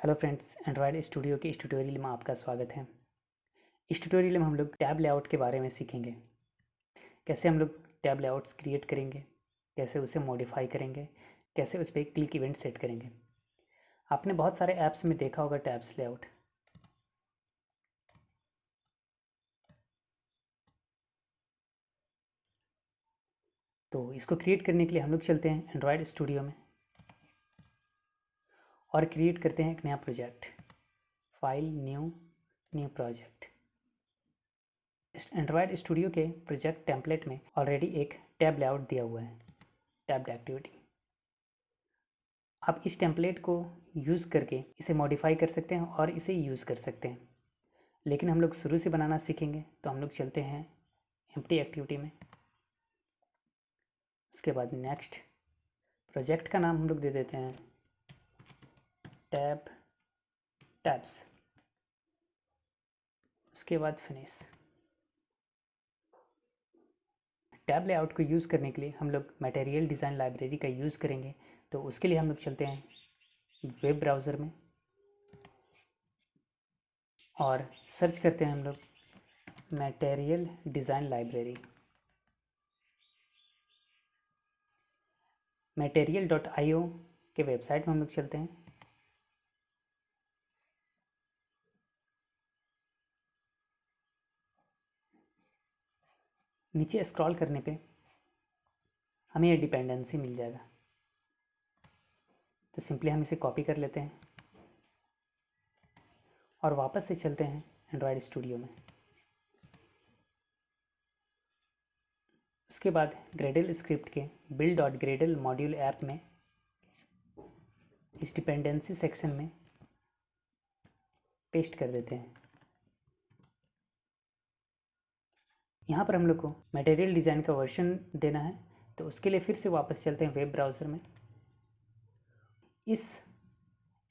Hello friends, Android studio के इस tutorial में आपका स्वागत है। इस ट्यूटोरियल में हम लोग टैब लेआउट के बारे में सीखेंगे। कैसे हम लोग टैब लेआउट्स क्रिएट करेंगे, कैसे उसे मॉडिफाई करेंगे, कैसे उस पर क्लिक इवेंट सेट करेंगे। आपने बहुत सारे ऐप्स में देखा होगा टैब्स लेआउट। तो इसको क्रिएट करने के लिए हम लोग चलते हैं एंड्रॉयड स्टूडियो में और क्रिएट करते हैं एक नया project. File, new project. Android studio के प्रोजेक्ट टेम्पलेट में ऑलरेडी एक टैब लेआउट दिया हुआ है, टैब्ड एक्टिविटी। आप इस टेम्पलेट को यूज़ करके इसे मॉडिफाई कर सकते हैं और इसे यूज़ कर सकते हैं, लेकिन हम लोग शुरू से बनाना सीखेंगे। तो हम लोग चलते हैं एम्प्टी एक्टिविटी में। उसके बाद नेक्स्ट, प्रोजेक्ट का नाम हम लोग दे देते हैं टैब्स। उसके बाद फिनिश। टैब लेआउट को यूज़ करने के लिए हम लोग मटेरियल डिज़ाइन लाइब्रेरी का यूज़ करेंगे। तो उसके लिए हम लोग चलते हैं वेब ब्राउज़र में और सर्च करते हैं हम लोग मटेरियल डिज़ाइन लाइब्रेरी। material.io के वेबसाइट में हम लोग चलते हैं। नीचे स्क्रॉल करने पे हमें ये डिपेंडेंसी मिल जाएगा। तो सिंपली हम इसे कॉपी कर लेते हैं और वापस से चलते हैं एंड्रॉयड स्टूडियो में। उसके बाद ग्रेडल स्क्रिप्ट के build.gradle मॉड्यूल ऐप में इस डिपेंडेंसी सेक्शन में पेस्ट कर देते हैं। यहाँ पर हम लोग को मटेरियल डिज़ाइन का वर्जन देना है, तो उसके लिए फिर से वापस चलते हैं वेब ब्राउज़र में। इस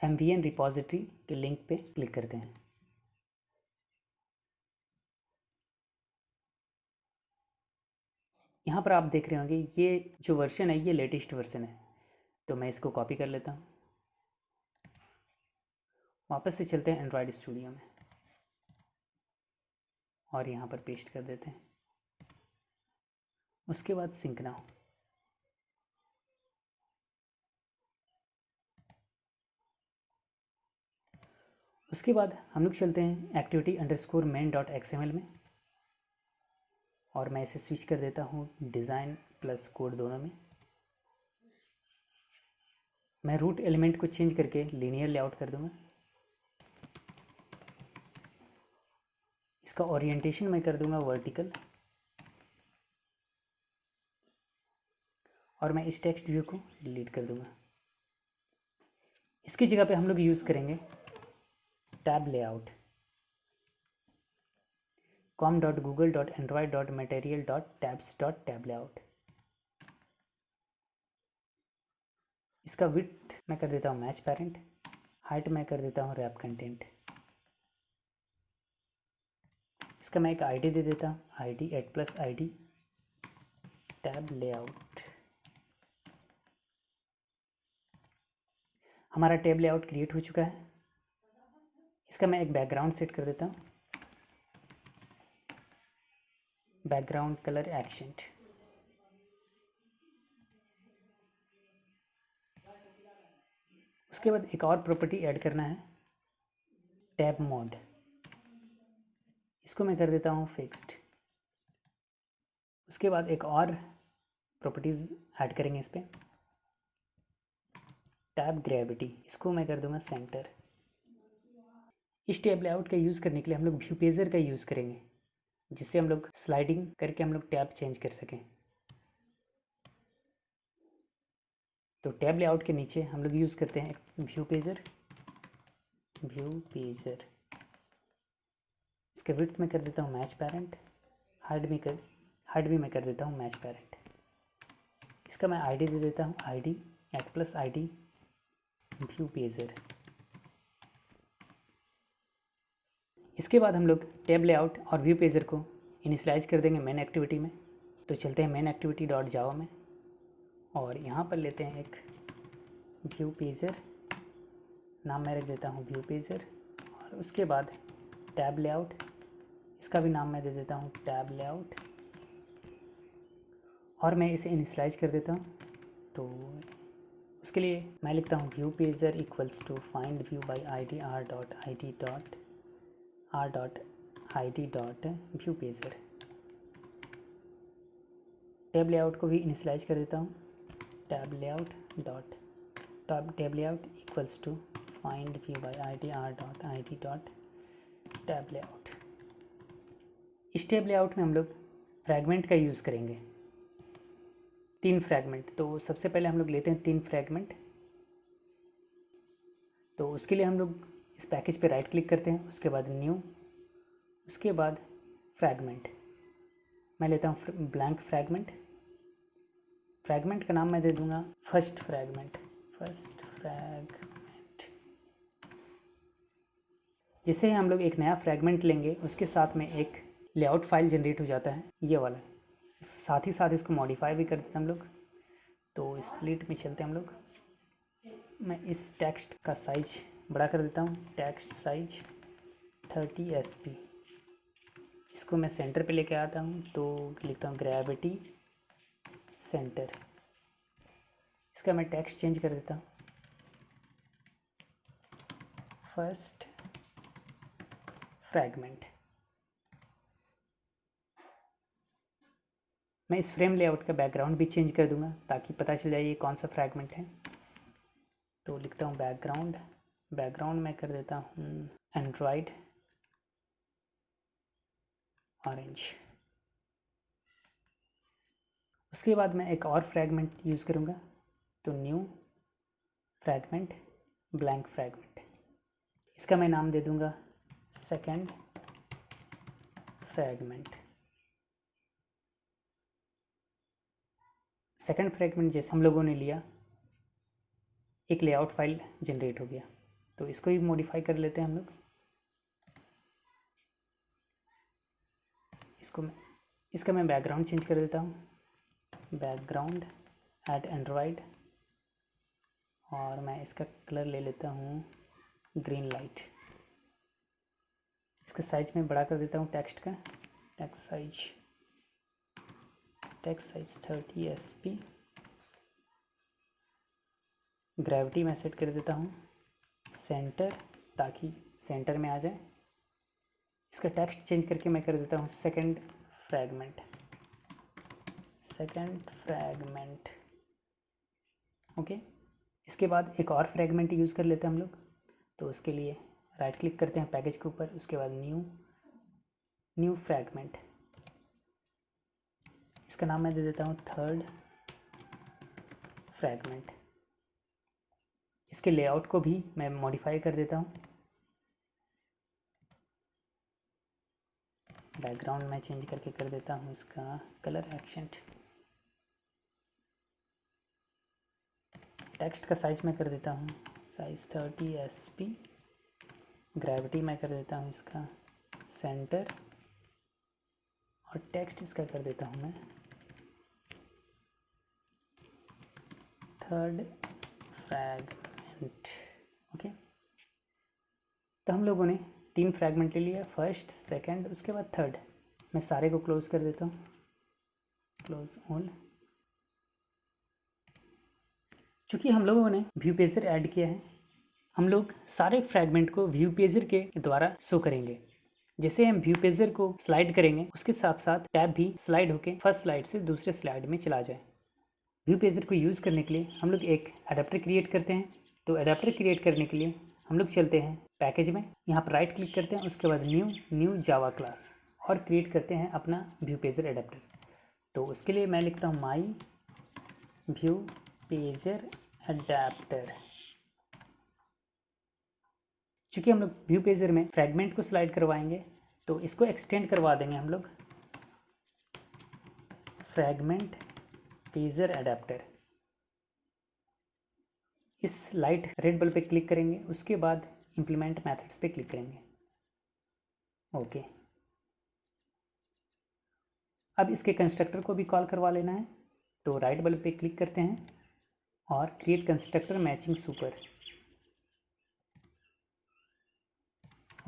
MVN रिपॉजिटरी के लिंक पे क्लिक करते हैं। यहाँ पर आप देख रहे होंगे ये जो वर्जन है ये लेटेस्ट वर्जन है। तो मैं इसको कॉपी कर लेता हूँ। वापस से चलते हैं एंड्रॉयड स्टूडियो में और यहाँ पर पेस्ट कर देते हैं। उसके बाद सिंक नाउ। उसके बाद हम लोग चलते हैं activity_main.xml में और मैं इसे स्विच कर देता हूँ डिज़ाइन प्लस कोड दोनों में। मैं रूट एलिमेंट को चेंज करके लीनियर लेआउट कर दूँगा। इसका ओरिएंटेशन मैं कर दूँगा वर्टिकल और मैं इस टेक्स्ट व्यू को डिलीट कर दूँगा। इसकी जगह पे हम लोग यूज़ करेंगे टैब लेआउट com.google.android.material.tabs.tablayout। इसका विड्थ मैं कर देता हूँ मैच पेरेंट, हाइट मैं कर देता हूँ रैप कंटेंट। इसका मैं एक आईडी दे देता हूँ, ID @ID टैब लेआउट। हमारा टैब लेआउट क्रिएट हो चुका है। इसका मैं एक बैकग्राउंड सेट कर देता हूँ, बैकग्राउंड कलर एक्सेंट। उसके बाद एक और प्रॉपर्टी ऐड करना है, टैब मोड। इसको मैं कर देता हूँ फिक्स्ड। उसके बाद एक और प्रॉपर्टीज़ ऐड करेंगे इस पर, टैब ग्रेविटी। इसको मैं कर दूंगा सेंटर। इस टैब लेआउट का यूज़ करने के लिए हम लोग व्यू पेजर का यूज़ करेंगे, जिससे हम लोग स्लाइडिंग करके हम लोग टैब चेंज कर सकें। तो टैब लेआउट के नीचे हम लोग यूज़ करते हैं व्यू पेजर। इसका विड्थ में कर देता हूँ मैच पेरेंट, हाइट भी मैं कर देता हूँ मैच पेरेंट। इसका मैं आईडी दे देता हूँ ID @ID व्यू पेजर। इसके बाद हम लोग टैब लेआउट और व्यू पेजर को इनिशियलाइज कर देंगे मेन एक्टिविटी में। तो चलते हैं मेन एक्टिविटी .java में और यहाँ पर लेते हैं एक व्यू पेजर नाम मैं रख देता हूँ व्यू पेजर, और उसके बाद टैब लेआउट, इसका भी नाम मैं दे देता हूँ टैब लेआउट, और मैं इसे इनिशियलाइज कर देता हूँ। तो उसके लिए मैं लिखता हूँ view pager equals to find view by I D R dot I D dot view pager. Tab layout को भी इनिशियलाइज कर देता हूँ, tab layout equals to find view by I D dot tab layout. इस tab layout में हम लोग fragment का यूज़ करेंगे, 3 फ्रैगमेंट। तो सबसे पहले हम लोग लेते हैं 3 फ्रैगमेंट। तो उसके लिए हम लोग इस पैकेज पे राइट क्लिक करते हैं, उसके बाद न्यू, उसके बाद फ्रैगमेंट। मैं लेता हूँ ब्लैंक फ्रैगमेंट। फ्रैगमेंट का नाम मैं दे दूँगा फर्स्ट फ्रैगमेंट। जिससे हम लोग एक नया फ्रैगमेंट लेंगे, उसके साथ में एक लेआउट फाइल जनरेट हो जाता है, ये वाला। साथ ही साथ इसको मॉडिफाई भी कर देते हैं हम लोग। तो स्प्लिट में चलते हैं हम लोग। मैं इस टेक्स्ट का साइज बड़ा कर देता हूँ, टेक्स्ट साइज 30 SP। इसको मैं सेंटर पे लेके आता हूँ, तो लिखता हूँ ग्रेविटी सेंटर। इसका मैं टेक्स्ट चेंज कर देता हूँ, फर्स्ट फ्रैगमेंट। मैं इस फ्रेम लेआउट का बैकग्राउंड भी चेंज कर दूंगा ताकि पता चल जाए ये कौन सा फ्रैगमेंट है। तो लिखता हूँ बैकग्राउंड मैं कर देता हूँ एंड्रॉयड ऑरेंज। उसके बाद मैं एक और फ्रैगमेंट यूज़ करूँगा, तो न्यू फ्रैगमेंट ब्लैंक फ्रैगमेंट। इसका मैं नाम दे दूँगा सेकंड फ्रैगमेंट। सेकंड फ्रैगमेंट जैसे हम लोगों ने लिया, एक लेआउट फाइल जनरेट हो गया। तो इसको भी मॉडिफाई कर लेते हैं हम लोग। इसका मैं बैकग्राउंड चेंज कर देता हूँ, बैकग्राउंड एट एंड्रॉयड, और मैं इसका कलर ले लेता हूँ ग्रीन लाइट। इसका साइज मैं बड़ा कर देता हूँ टेक्स्ट का, टेक्स्ट साइज 30 SP। ग्रेविटी मैं सेट कर देता हूँ सेंटर, ताकि सेंटर में आ जाए। इसका टेक्स्ट चेंज करके मैं कर देता हूँ सेकंड फ्रैगमेंट। ओके। इसके बाद एक और फ्रैगमेंट यूज़ कर लेते हैं हम लोग। तो उसके लिए राइट क्लिक करते हैं पैकेज के ऊपर, उसके बाद न्यू फ्रैगमेंट। इसका नाम मैं दे देता हूँ थर्ड फ्रैगमेंट। इसके लेआउट को भी मैं मॉडिफाई कर देता हूँ, बैकग्राउंड मैं चेंज करके कर देता हूँ इसका कलर एक्सेंट। टेक्स्ट का साइज मैं कर देता हूँ साइज 30 SP। ग्रेविटी मैं कर देता हूँ इसका सेंटर, और टेक्स्ट इसका कर देता हूँ मैं थर्ड फ्रैगमेंट। ओके। तो हम लोगों ने 3 फ्रैगमेंट ले लिया, फर्स्ट, सेकंड, उसके बाद थर्ड। मैं सारे को क्लोज कर देता हूँ, क्लोज ऑल। चूँकि हम लोगों ने व्यू पेजर ऐड किया है, हम लोग सारे फ्रैगमेंट को व्यू पेजर के द्वारा शो करेंगे। जैसे हम व्यू पेजर को स्लाइड करेंगे, उसके साथ साथ टैब भी स्लाइड होके फर्स्ट स्लाइड से दूसरे स्लाइड में चला जाए। व्यू पेजर को यूज़ करने के लिए हम लोग एक अडेप्टर क्रिएट करते हैं। तो अडेप्टर क्रिएट करने के लिए हम लोग चलते हैं पैकेज में, यहाँ पर राइट क्लिक करते हैं, उसके बाद न्यू जावा क्लास, और क्रिएट करते हैं अपना व्यू पेजर अडेप्टर। तो उसके लिए मैं लिखता हूँ माई व्यू पेजर अडेप्टर। चूँकि हम लोग व्यू पेजर में फ्रैगमेंट को स्लाइड करवाएंगे, तो इसको एक्सटेंड करवा देंगे हम लोग फ्रैगमेंट पेजर अडेप्टर। इस लाइट रेड बल्ब पे क्लिक करेंगे, उसके बाद इम्प्लीमेंट मेथड्स पे क्लिक करेंगे। ओके। अब इसके कंस्ट्रक्टर को भी कॉल करवा लेना है। तो राइट बल्ब पे क्लिक करते हैं और create constructor matching super.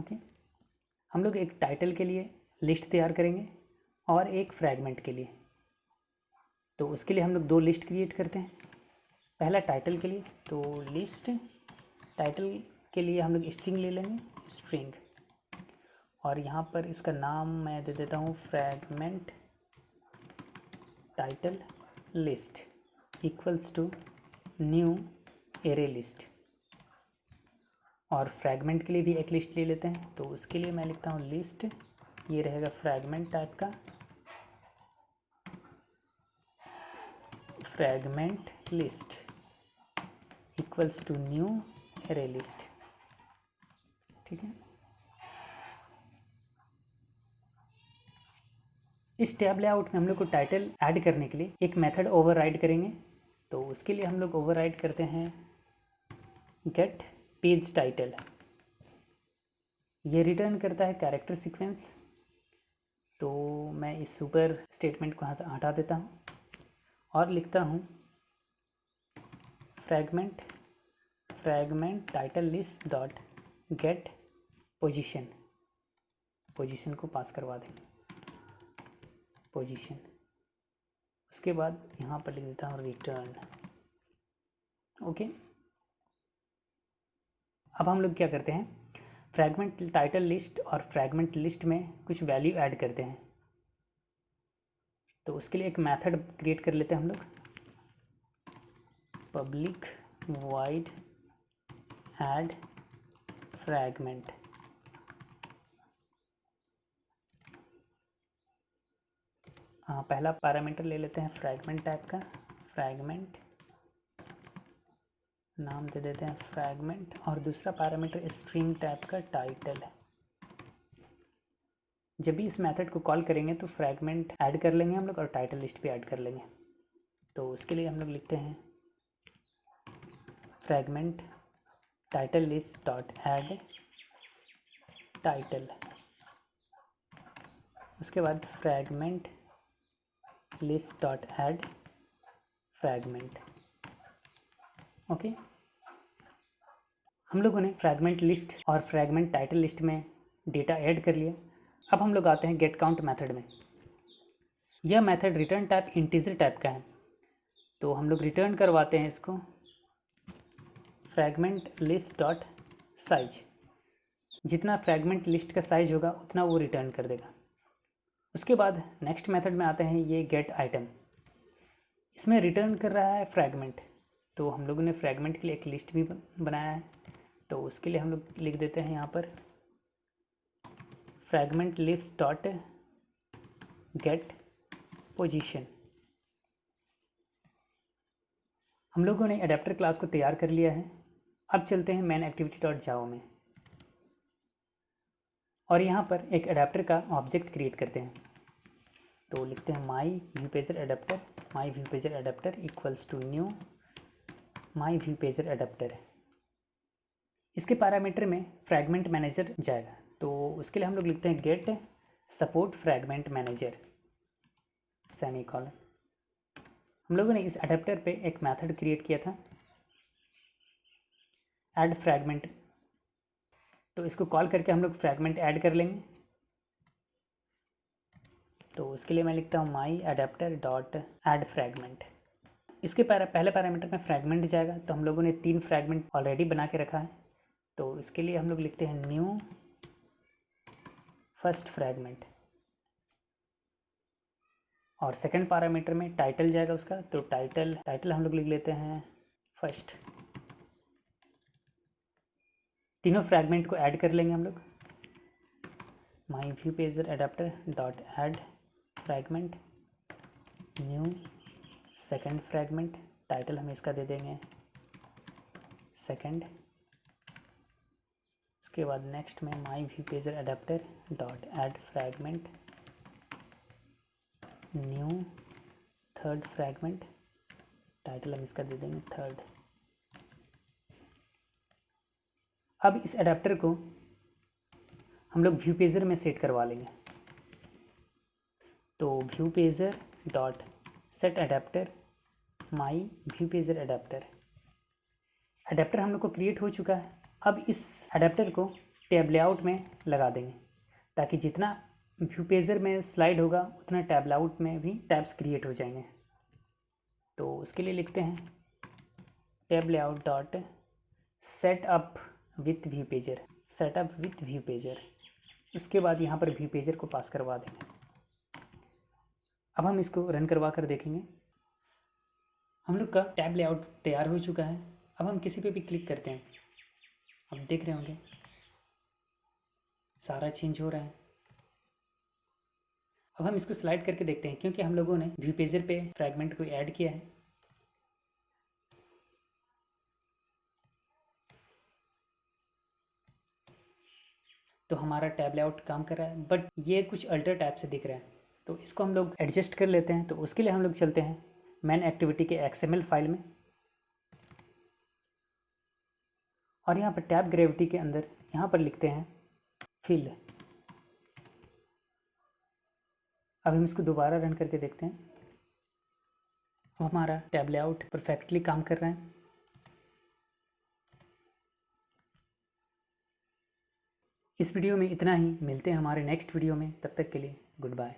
Okay, हम लोग एक टाइटल के लिए लिस्ट तैयार करेंगे और एक फ्रैगमेंट के लिए। तो उसके लिए हम लोग 2 लिस्ट क्रिएट करते हैं। पहला टाइटल के लिए, तो लिस्ट टाइटल के लिए हम लोग स्ट्रिंग ले लेंगे, स्ट्रिंग, और यहाँ पर इसका नाम मैं दे देता हूँ fragment title list equals to new array list. और फ्रैगमेंट के लिए भी एक लिस्ट ले लेते हैं, तो उसके लिए मैं लिखता हूँ लिस्ट, ये रहेगा फ्रैगमेंट टाइप का, fragment list equals to new array list. ठीक है, इस टैब लेआउट में हम लोग को टाइटल ऐड करने के लिए एक मेथड ओवरराइड करेंगे। तो उसके लिए हम लोग ओवरराइड करते हैं गेट पेज टाइटल। ये रिटर्न करता है कैरेक्टर सीक्वेंस। तो मैं इस सुपर स्टेटमेंट को हटा देता हूँ और लिखता हूँ fragment title list dot gate position. Position को पास करवा देंगे, पोजीशन। उसके बाद यहाँ पर लिख देता हूँ रिटर्न। ओके, अब हम लोग क्या करते हैं, फ्रैगमेंट टाइटल लिस्ट और फ्रैगमेंट लिस्ट में कुछ वैल्यू ऐड करते हैं। तो उसके लिए एक मेथड क्रिएट कर लेते हैं हम लोग, पब्लिक वाइड ऐड फ्रैगमेंट। पहला पैरामीटर ले लेते हैं फ्रैगमेंट टाइप का, फ्रैगमेंट, नाम दे देते हैं फ्रैगमेंट, और दूसरा पैरामीटर स्ट्रिंग टाइप का टाइटल। जब भी इस मेथड को कॉल करेंगे तो फ्रैगमेंट ऐड कर लेंगे हम लोग और टाइटल लिस्ट भी ऐड कर लेंगे। तो उसके लिए हम लोग लिखते हैं fragment title list dot add title. उसके बाद fragment list dot add fragment. Okay, हम लोगों ने फ्रैगमेंट लिस्ट और फ्रैगमेंट टाइटल लिस्ट में डेटा ऐड कर लिया। अब हम लोग आते हैं गेट काउंट मेथड में। यह method return type integer type का है। तो हम लोग रिटर्न करवाते हैं इसको फ्रैगमेंट लिस्ट डॉट साइज। जितना फ्रैगमेंट लिस्ट का साइज होगा उतना वो रिटर्न कर देगा। उसके बाद नेक्स्ट मेथड में आते हैं ये गेट आइटम। इसमें रिटर्न कर रहा है फ्रैगमेंट। तो हम लोगों ने फ्रैगमेंट के लिए एक लिस्ट भी बनाया है। तो उसके लिए हम लोग लिख देते हैं यहाँ पर fragment list dot gate position. हम लोगों ने अडेप्टर क्लास को तैयार कर लिया है। अब चलते हैं मैन एक्टिविटी डॉट जावा में और यहाँ पर एक अडेप्टर का ऑब्जेक्ट क्रिएट करते हैं। तो लिखते हैं my view pager adapter, my view pager adapter equals to new my view pager adapter. इसके पैरामीटर में फ्रैगमेंट मैनेजर जाएगा। तो उसके लिए हम लोग लिखते हैं get support fragment manager semicolon. हम लोगों ने इस अडेप्टर पे एक मेथड क्रिएट किया था ऐड फ्रैगमेंट। तो इसको कॉल करके हम लोग फ्रैगमेंट ऐड कर लेंगे। तो उसके लिए मैं लिखता हूँ माई अडेप्टर डॉट ऐड फ्रैगमेंट। इसके पहले पैरामीटर में फ्रैगमेंट जाएगा। तो हम लोगों ने 3 फ्रैगमेंट ऑलरेडी बना के रखा है। तो इसके लिए हम लोग लिखते हैं न्यू फर्स्ट फ्रैगमेंट। और सेकंड पैरामीटर में टाइटल जाएगा उसका। तो टाइटल हम लोग लिख लेते हैं फर्स्ट। तीनों फ्रैगमेंट को ऐड कर लेंगे हम लोग। माई view pager adapter dot add fragment new second fragment, title हम इसका दे देंगे सेकंड। उसके बाद नेक्स्ट में माई view pager adapter dot add fragment new third fragment, title हम इसका दे देंगे थर्ड। अब इस अडेप्टर को हम लोग व्यू पेजर में सेट करवा लेंगे। तो view pager dot set adapter my view pager adapter. Adapter हम लोग को क्रिएट हो चुका है। अब इस अडेप्टर को टैब लेआउट में लगा देंगे, ताकि जितना व्यू पेजर में स्लाइड होगा उतना टैब लेआउट में भी टैब्स क्रिएट हो जाएंगे। तो उसके लिए लिखते हैं tab layout dot setup with Vue pager, setup with Vue pager. उसके बाद यहाँ पर व्यू पेजर को पास करवा देंगे। अब हम इसको रन करवा कर देखेंगे। हम लोग का टैब लेआउट तैयार हो चुका है। अब हम किसी पे भी क्लिक करते हैं, आप देख रहे होंगे सारा चेंज हो रहा है। अब हम इसको स्लाइड करके देखते हैं, क्योंकि हम लोगों ने व्यू पेजर पे फ्रैगमेंट को ऐड किया है। तो हमारा टैब लेआउट काम कर रहा है, बट ये कुछ अल्टर टैब से दिख रहा है। तो इसको हम लोग एडजस्ट कर लेते हैं। तो उसके लिए हम लोग चलते हैं मैन एक्टिविटी के XML फाइल में, और यहाँ पर टैब ग्रेविटी के अंदर यहाँ पर लिखते हैं फिल। अब हम इसको दोबारा रन करके देखते हैं। अब हमारा टैब लेआउट परफेक्टली काम कर रहा है। इस वीडियो में इतना ही, मिलते हैं हमारे नेक्स्ट वीडियो में। तब तक के लिए गुड बाय।